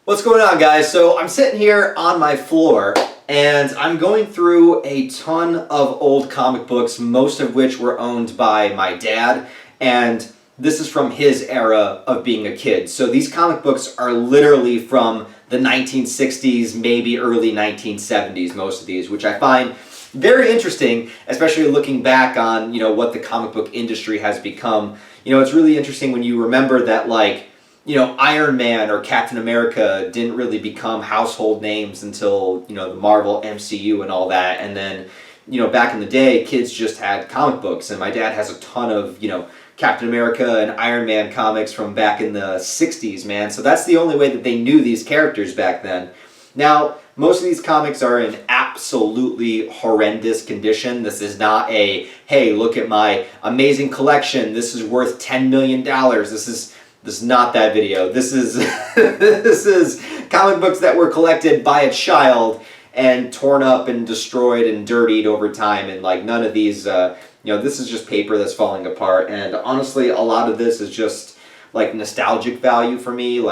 What's going on, guys? So I'm sitting here on my floor and I'm going through a ton of old comic books, most of which were owned by my dad, and this is from his era of being a kid. So these comic books are literally from the 1960s, maybe early 1970s, most of these, which I find very interesting, especially looking back on, what the comic book industry has become. It's really interesting when you remember that, Iron Man or Captain America didn't really become household names until, the Marvel MCU and all that. And then, back in the day, kids just had comic books. And my dad has a ton of, Captain America and Iron Man comics from back in the 60s, man. So that's the only way that they knew these characters back then. Now, most of these comics are in absolutely horrendous condition. This is not a, hey, look at my amazing collection. This is worth $10 million. This is not that video. This is this is comic books that were collected by a child and torn up and destroyed and dirtied over time, and none of these this is just paper that's falling apart. And honestly, a lot of this is just nostalgic value for me.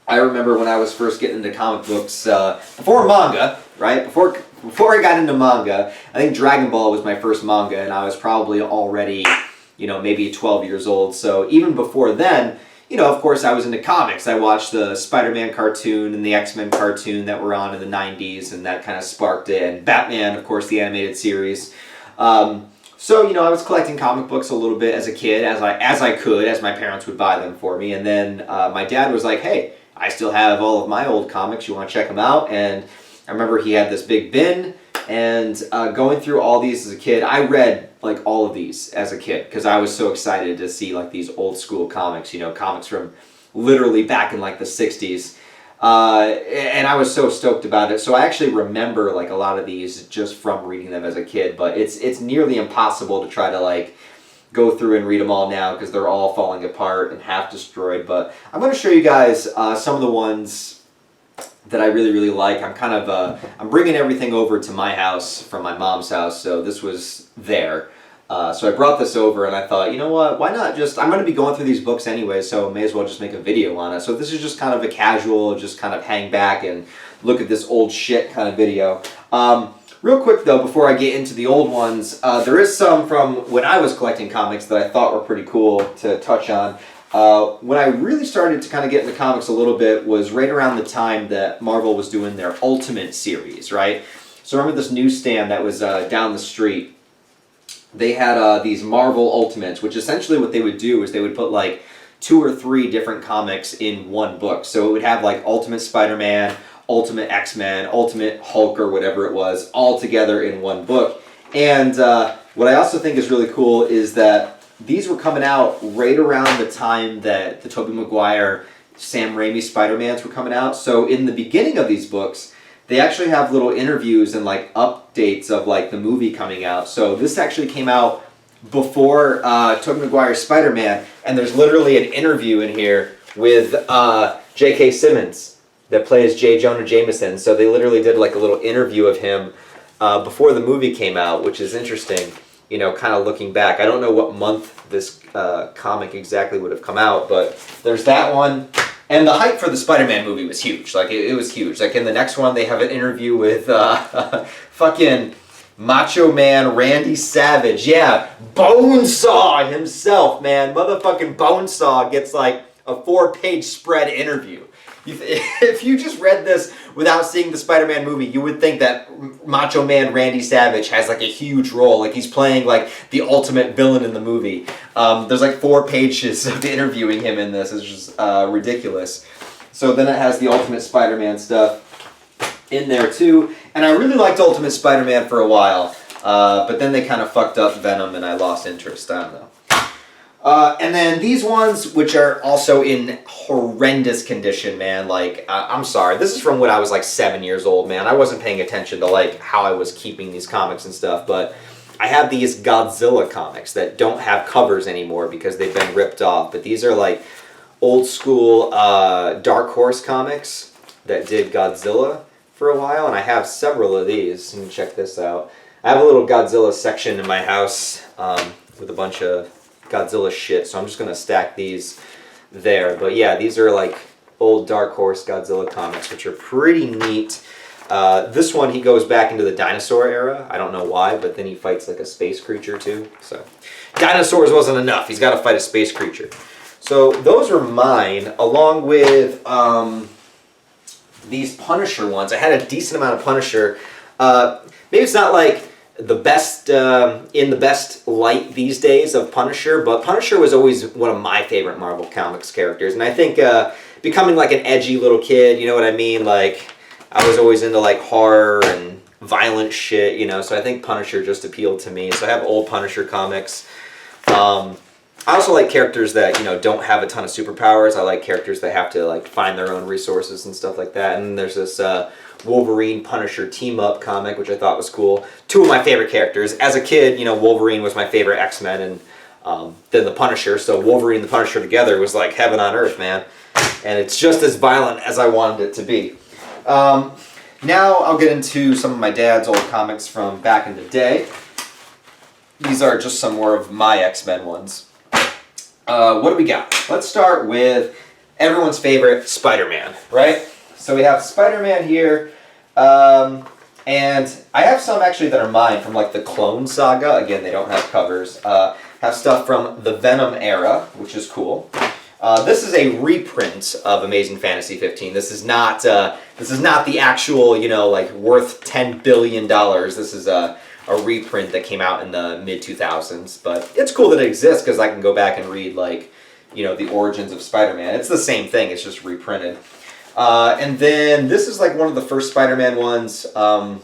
I remember when I was first getting into comic books, before manga, right? Before I got into manga, I think Dragon Ball was my first manga, and I was probably already maybe 12 years old. So even before then, of course, I was into comics. I watched the Spider-Man cartoon and the X-Men cartoon that were on in the 90s, and that kind of sparked it. And Batman, of course, the animated series. So, I was collecting comic books a little bit as a kid, as I could, as my parents would buy them for me. And then my dad was like, hey, I still have all of my old comics. You want to check them out? And I remember he had this big bin, and going through all these as a kid, I read all of these as a kid because I was so excited to see these old school comics, comics from literally back in the 60s. And I was so stoked about it. So I actually remember a lot of these just from reading them as a kid, but it's nearly impossible to try to go through and read them all now because they're all falling apart and half destroyed. But I'm going to show you guys some of the ones that I really, really like. I'm bringing everything over to my house from my mom's house, so this was there. So I brought this over and I thought, you know what, why not I'm going to be going through these books anyway, so may as well just make a video on it. So this is just kind of a casual, just kind of hang back and look at this old shit kind of video. Real quick though, before I get into the old ones, there is some from when I was collecting comics that I thought were pretty cool to touch on. When I really started to kind of get into comics a little bit was right around the time that Marvel was doing their Ultimate series, right? So remember this newsstand that was down the street? They had these Marvel Ultimates, which essentially what they would do is they would put 2 or 3 different comics in one book. So it would have Ultimate Spider-Man, Ultimate X-Men, Ultimate Hulk, or whatever it was, all together in one book. And what I also think is really cool is that these were coming out right around the time that the Tobey Maguire, Sam Raimi Spider-Mans were coming out. So in the beginning of these books, they actually have little interviews and updates of the movie coming out. So this actually came out before Tobey Maguire's Spider-Man, and there's literally an interview in here with J.K. Simmons that plays J. Jonah Jameson. So they literally did a little interview of him before the movie came out, which is interesting. Kind of looking back. I don't know what month this comic exactly would have come out, but there's that one. And the hype for the Spider-Man movie was huge. It was huge. In the next one, they have an interview with fucking Macho Man Randy Savage. Yeah, Bonesaw himself, man. Motherfucking Bonesaw gets a 4-page spread interview. If you just read this without seeing the Spider-Man movie, you would think that Macho Man Randy Savage has a huge role, he's playing the ultimate villain in the movie. There's 4 pages of interviewing him in this. It's just ridiculous. So then it has the Ultimate Spider-Man stuff in there too, and I really liked Ultimate Spider-Man for a while, but then they kind of fucked up Venom and I lost interest. I don't know. And then these ones, which are also in horrendous condition, man. I'm sorry, this is from when I was 7 years old, man. I wasn't paying attention to how I was keeping these comics and stuff, but I have these Godzilla comics that don't have covers anymore because they've been ripped off. But these are old school Dark Horse comics that did Godzilla for a while, and I have several of these. You can check this out. I have a little Godzilla section in my house with a bunch of Godzilla shit, so I'm just gonna stack these there. But yeah, these are old Dark Horse Godzilla comics, which are pretty neat. This one, he goes back into the dinosaur era. I don't know why, but then he fights like a space creature too. So dinosaurs wasn't enough. He's got to fight a space creature. So those are mine, along with these Punisher ones. I had a decent amount of Punisher. Maybe it's not like the best in the best light these days of Punisher, but Punisher was always one of my favorite Marvel Comics characters. And I think becoming like an edgy little kid, you know what I mean? Like, I was always into like horror and violent shit, you know, so I think Punisher just appealed to me. So I have old Punisher comics. I also like characters that, you know, don't have a ton of superpowers. I like characters that have to like find their own resources and stuff like that. And there's this Wolverine Punisher team-up comic, which I thought was cool. Two of my favorite characters. As a kid, you know, Wolverine was my favorite X-Men, and then the Punisher. So Wolverine and the Punisher together was like heaven on earth, man. And it's just as violent as I wanted it to be. Now I'll get into some of my dad's old comics from back in the day. These are just some more of my X-Men ones. What do we got? Let's start with everyone's favorite, Spider-Man, right? So we have Spider-Man here, and I have some actually that are mine from like the Clone Saga. Again, they don't have covers. Have stuff from the Venom era, which is cool. This is a reprint of Amazing Fantasy 15. This is not the actual, you know, like worth $10 billion. This is a reprint that came out in the mid-2000s. But it's cool that it exists because I can go back and read, like, you know, the origins of Spider-Man. It's the same thing. It's just reprinted. And then this is like one of the first Spider-Man ones that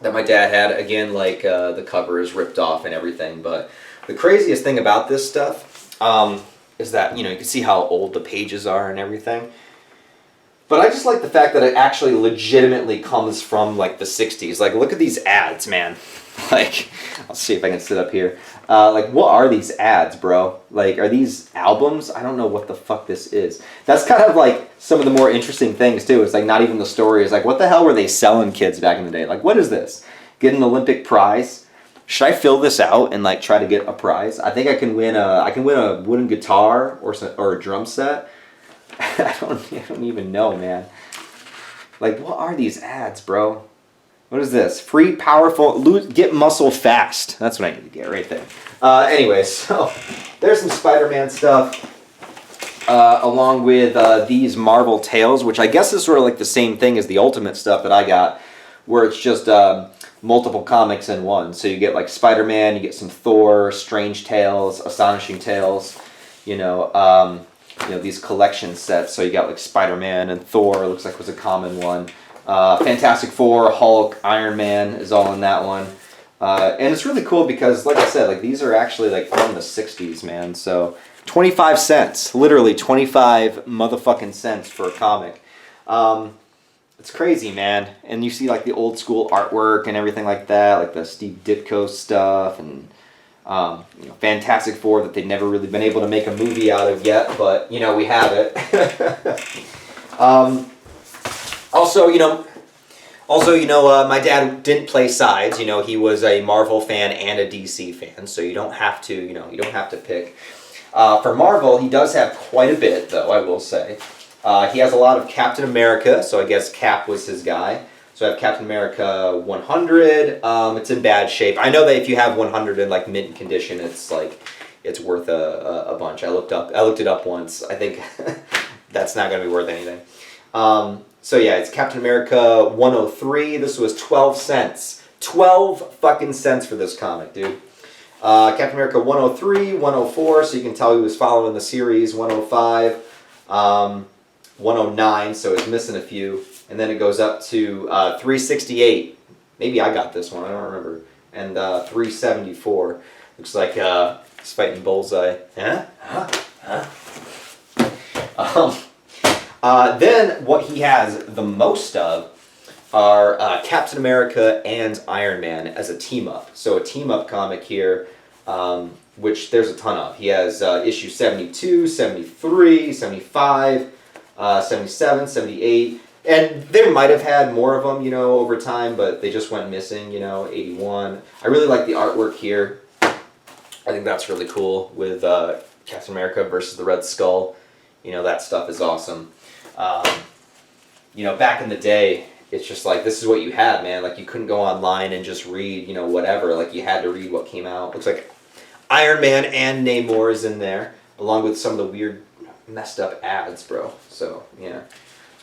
my dad had. Again, like the cover is ripped off and everything. But the craziest thing about this stuff is that, you know, you can see how old the pages are and everything. But I just like the fact that it actually legitimately comes from like the 60s. Like, look at these ads, man. Like, I'll see if I can sit up here. Like, what are these ads, bro? Like, are these albums? I don't know what the fuck this is. That's kind of like some of the more interesting things too. It's like not even the story. It's like, what the hell were they selling kids back in the day? Like, what is this? Get an Olympic prize? Should I fill this out and like try to get a prize? I think I can win a wooden guitar or a drum set. I don't even know, man. Like, what are these ads, bro? What is this? Free, powerful, get muscle fast. That's what I need to get right there. Anyway, so there's some Spider-Man stuff, along with these Marvel Tales, which I guess is sort of like the same thing as the Ultimate stuff that I got, where it's just multiple comics in one. So you get like Spider-Man, you get some Thor, Strange Tales, Astonishing Tales, you know, these collection sets. So you got like Spider-Man and Thor, looks like was a common one. Fantastic Four, Hulk, Iron Man is all in that one. And it's really cool because, like I said, like these are actually like from the 60s, man. So 25 cents, literally 25 motherfucking cents for a comic. It's crazy, man. And you see like the old school artwork and everything like that, like the Steve Ditko stuff and you know, Fantastic Four that they've never really been able to make a movie out of yet, but you know, we have it. Also, my dad didn't play sides. You know, he was a Marvel fan and a DC fan, so you don't have to pick. For Marvel, he does have quite a bit, though, I will say. He has a lot of Captain America, so I guess Cap was his guy. So I have Captain America 100. It's in bad shape. I know that if you have 100 in like mint condition, it's worth a bunch. I looked it up once. I think that's not going to be worth anything. So yeah, it's Captain America 103. This was 12 cents. 12 fucking cents for this comic, dude. Captain America 103, 104, so you can tell he was following the series. 105, 109, so it's missing a few. And then it goes up to 368. Maybe I got this one, I don't remember. And 374. Looks like he's fighting Bullseye. Then what he has the most of are Captain America and Iron Man as a team-up. So a team-up comic here, which there's a ton of. He has issue 72, 73, 75, 77, 78. And they might have had more of them, you know, over time, but they just went missing, you know, 81. I really like the artwork here. I think that's really cool with Captain America versus the Red Skull. You know, that stuff is awesome. Um, you know, back in the day, it's just like, this is what you had, man. Like, you couldn't go online and just read, you know, whatever. Like, you had to read what came out. Looks like Iron Man and Namor is in there, along with some of the weird, messed up ads, bro. So, yeah.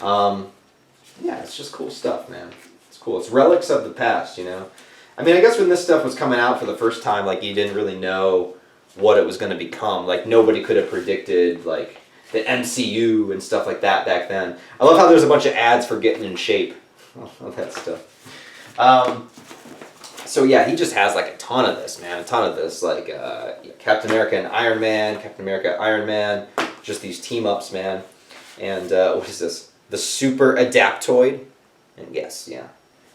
Yeah, it's just cool stuff, man. It's cool. It's relics of the past, you know? I mean, I guess when this stuff was coming out for the first time, like, you didn't really know what it was going to become. Like, nobody could have predicted, like, the MCU and stuff like that back then. I love how there's a bunch of ads for getting in shape. All that stuff. So, yeah, he just has, like, a ton of this, man. A ton of this. Like, Captain America and Iron Man, Captain America, Iron Man. Just these team-ups, man. And, what is this? The Super Adaptoid. And yes, yeah.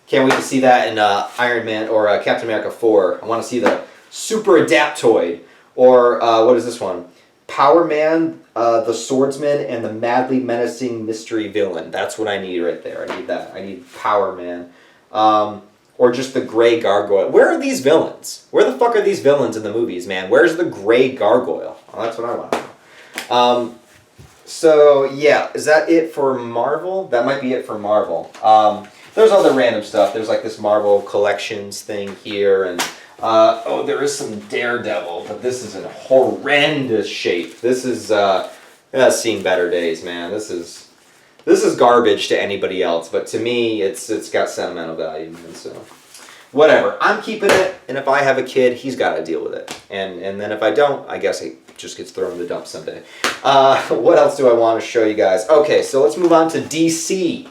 Can't wait to see that in Iron Man or Captain America 4. I want to see the Super Adaptoid. Or, what is this one? Power Man, the Swordsman, and the Madly Menacing Mystery Villain. That's what I need right there. I need that. I need Power Man. Or just the Gray Gargoyle. Where are these villains? Where the fuck are these villains in the movies, man? Where's the Gray Gargoyle? Oh, that's what I want to know. So, yeah, is that it for Marvel? That might be it for Marvel. There's other random stuff. There's like this Marvel Collections thing here, and oh, there is some Daredevil, but this is in horrendous shape. This is that's seen better days, man. This is garbage to anybody else, but to me, it's got sentimental value, man. So, whatever. I'm keeping it, and if I have a kid, he's got to deal with it. And then if I don't, I guess it just gets thrown in the dump someday. What else do I want to show you guys? Okay, so let's move on to DC.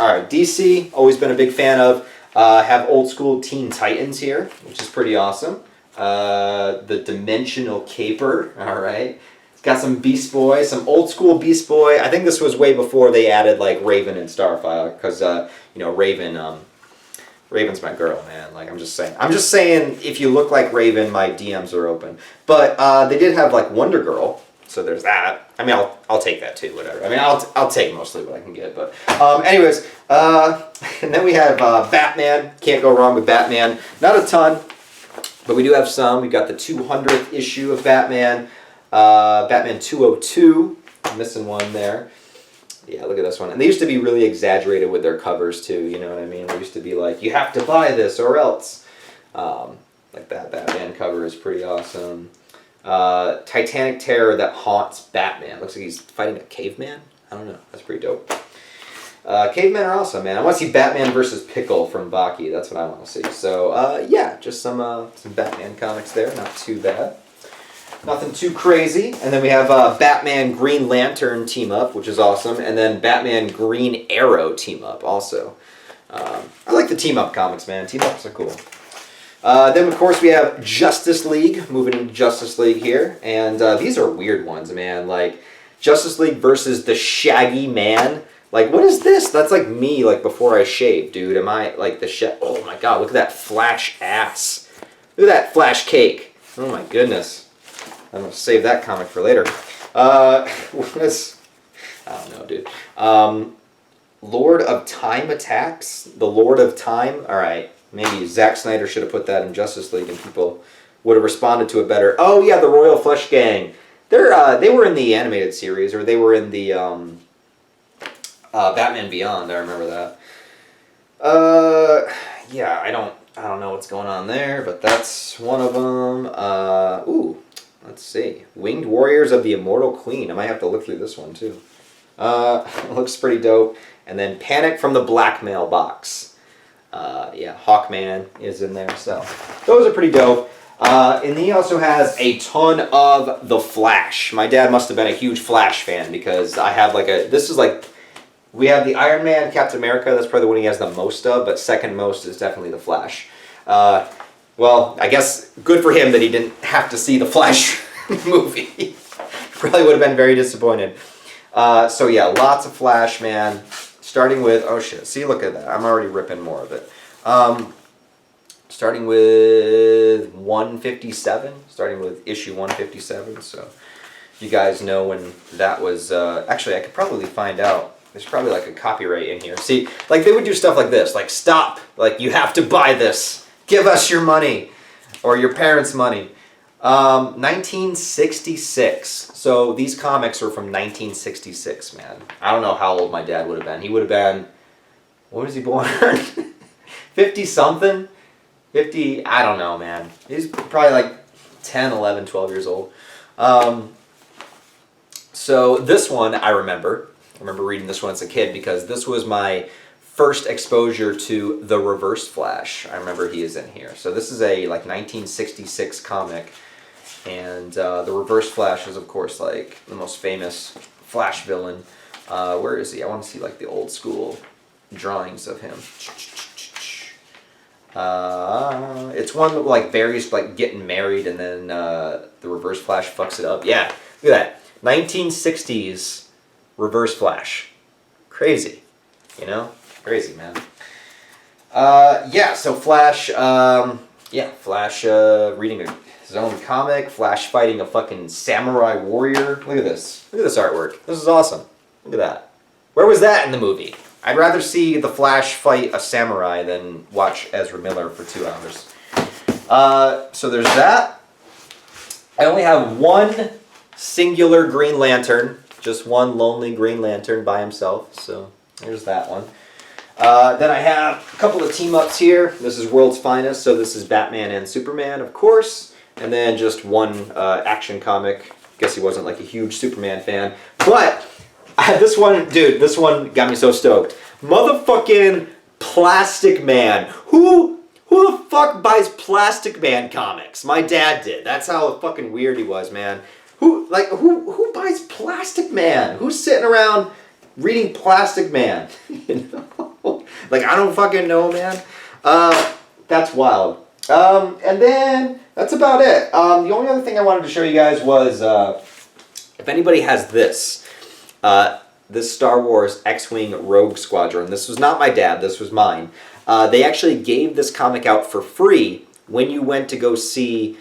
All right, DC, always been a big fan of. Have old school Teen Titans here, which is pretty awesome. The Dimensional Caper, all right. It's got some Beast Boy, some old school Beast Boy. I think this was way before they added like Raven and Starfire, because you know, Raven's my girl, man. Like, I'm just saying, if you look like Raven, my DMs are open. But they did have like Wonder Girl, so there's that. I mean, I'll take that too, whatever. I mean, I'll take mostly what I can get. But anyways, and then we have Batman. Can't go wrong with Batman. Not a ton, but we do have some. We've got the 200th issue of Batman, Batman 202. I'm missing one there. Yeah, look at this one. And they used to be really exaggerated with their covers too, you know what I mean? They used to be like, you have to buy this or else. Like that Batman cover is pretty awesome. Titanic Terror that haunts Batman. Looks like he's fighting a caveman? I don't know. That's pretty dope. Cavemen are awesome, man. I want to see Batman versus Pickle from Baki. That's what I want to see. So, yeah, just some Batman comics there. Not too bad. Nothing too crazy. And then we have Batman Green Lantern team up, which is awesome. And then Batman Green Arrow team up also. I like the team up comics, man. Team ups are cool. Then, of course, we have Justice League. Moving into Justice League here. And these are weird ones, man. Like, Justice League versus the Shaggy Man. Like, what is this? That's like me, like, before I shave, dude. Am I, like, oh, my God. Look at that Flash ass. Look at that Flash cake. Oh, my goodness. I'm going to save that comic for later. What is... I don't know, dude. Lord of Time Attacks? The Lord of Time? Alright. Maybe Zack Snyder should have put that in Justice League and people would have responded to it better. Oh, yeah, the Royal Flush Gang. They were in the animated series, or they were in the Batman Beyond. I remember that. Yeah, I don't know what's going on there, but that's one of them. Ooh. Let's see. Winged Warriors of the Immortal Queen. I might have to look through this one, too. Looks pretty dope. And then Panic from the Blackmail Box. Yeah, Hawkman is in there. So, those are pretty dope. And he also has a ton of The Flash. My dad must have been a huge Flash fan because I have like this is like, we have the Iron Man, Captain America. That's probably the one he has the most of, but second most is definitely The Flash. Well, I guess good for him that he didn't have to see the Flash movie. Probably would have been very disappointed. So yeah, lots of Flash, man. Starting with, oh shit, see, look at that. I'm already ripping more of it. Starting with 157, starting with issue 157. So you guys know when that was, actually I could probably find out. There's probably like a copyright in here. See, like they would do stuff like this, like stop, like you have to buy this. Give us your money, or your parents' money. 1966. So these comics are from 1966, man. I don't know how old my dad would have been. He would have been, what was he born? 50 something? 50, I don't know, man. He's probably like 10, 11, 12 years old. So this one I remember reading this one as a kid because this was my first exposure to the Reverse Flash. I remember he is in here. So this is a like 1966 comic, and the Reverse Flash is of course like the most famous Flash villain. Where is he? I want to see like the old school drawings of him. It's one that like Barry's like getting married, and then the Reverse Flash fucks it up. Yeah, look at that. 1960s Reverse Flash. Crazy, you know? Crazy, man. Yeah, so Flash, Flash reading his own comic, Flash fighting a fucking samurai warrior. Look at this. Look at this artwork. This is awesome. Look at that. Where was that in the movie? I'd rather see the Flash fight a samurai than watch Ezra Miller for 2 hours. So there's that. I only have one singular Green Lantern. Just one lonely Green Lantern by himself. So there's that one. Then I have a couple of team-ups here. This is World's Finest, so this is Batman and Superman, of course. And then just one action comic. Guess he wasn't like a huge Superman fan. But this one, dude, this one got me so stoked. Motherfucking Plastic Man. Who the fuck buys Plastic Man comics? My dad did. That's how fucking weird he was, man. Who buys Plastic Man? Who's sitting around reading Plastic Man? You know? Like, I don't fucking know, man. That's wild. And then that's about it. The only other thing I wanted to show you guys was if anybody has this. This Star Wars X-Wing Rogue Squadron. This was not my dad, this was mine. They actually gave this comic out for free when you went to go see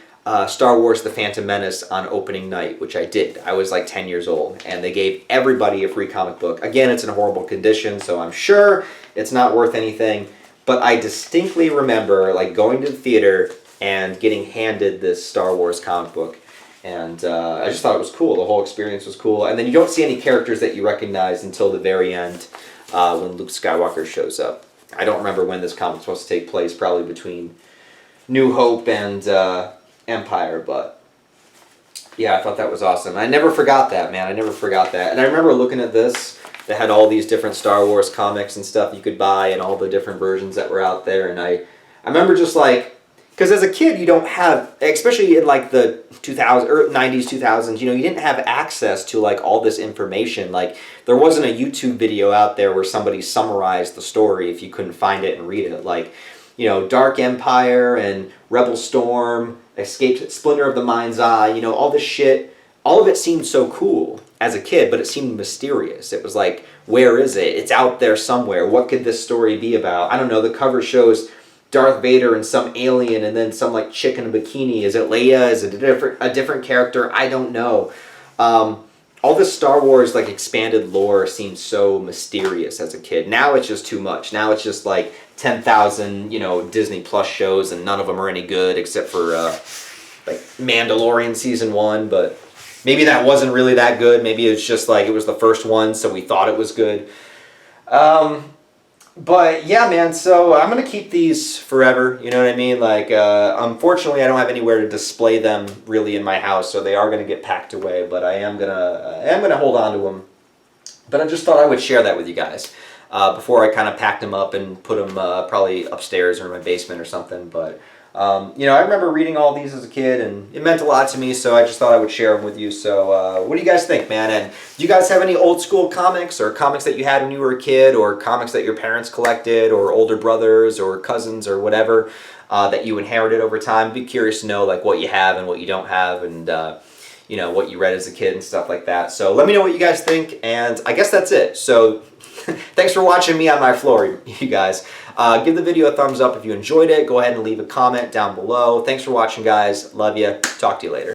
Star Wars The Phantom Menace on opening night, which I did. I was like 10 years old, and they gave everybody a free comic book. Again, it's in horrible condition, so I'm sure it's not worth anything, but I distinctly remember like going to the theater and getting handed this Star Wars comic book. And I just thought it was cool. The whole experience was cool. And then you don't see any characters that you recognize until the very end when Luke Skywalker shows up. I don't remember when this comic's supposed to take place, probably between New Hope and Empire, but yeah, I thought that was awesome. I never forgot that, man. I never forgot that. And I remember looking at this that had all these different Star Wars comics and stuff you could buy and all the different versions that were out there. And I remember just like, because as a kid, you don't have, especially in like the 2000s or 90s, 2000s, you know, you didn't have access to like all this information. Like there wasn't a YouTube video out there where somebody summarized the story if you couldn't find it and read it. Like, you know, Dark Empire and Rebel Storm, Splinter of the Mind's Eye, you know, all this shit, all of it seemed so cool as a kid, but it seemed mysterious. It was like, where is it? It's out there somewhere. What could this story be about? I don't know. The cover shows Darth Vader and some alien and then some like chick in a bikini. Is it Leia? Is it a different character? I don't know. All this Star Wars like expanded lore seemed so mysterious as a kid. Now it's just too much. Now it's just like 10,000, you know, Disney Plus shows, and none of them are any good except for like Mandalorian season 1. But maybe that wasn't really that good. Maybe it's just like it was the first one, so we thought it was good. But yeah, man, so I'm going to keep these forever, you know what I mean? Like, unfortunately, I don't have anywhere to display them really in my house, so they are going to get packed away, but I am going to hold on to them. But I just thought I would share that with you guys before I kind of packed them up and put them probably upstairs or in my basement or something. But, you know, I remember reading all these as a kid, and it meant a lot to me, so I just thought I would share them with you. So what do you guys think, man? And do you guys have any old school comics or comics that you had when you were a kid, or comics that your parents collected, or older brothers or cousins or whatever that you inherited over time? I'd be curious to know like what you have and what you don't have, and you know, what you read as a kid and stuff like that. So let me know what you guys think, and I guess that's it. So thanks for watching me on my floor, you guys. Give the video a thumbs up if you enjoyed it. Go ahead and leave a comment down below. Thanks for watching, guys. Love you. Talk to you later.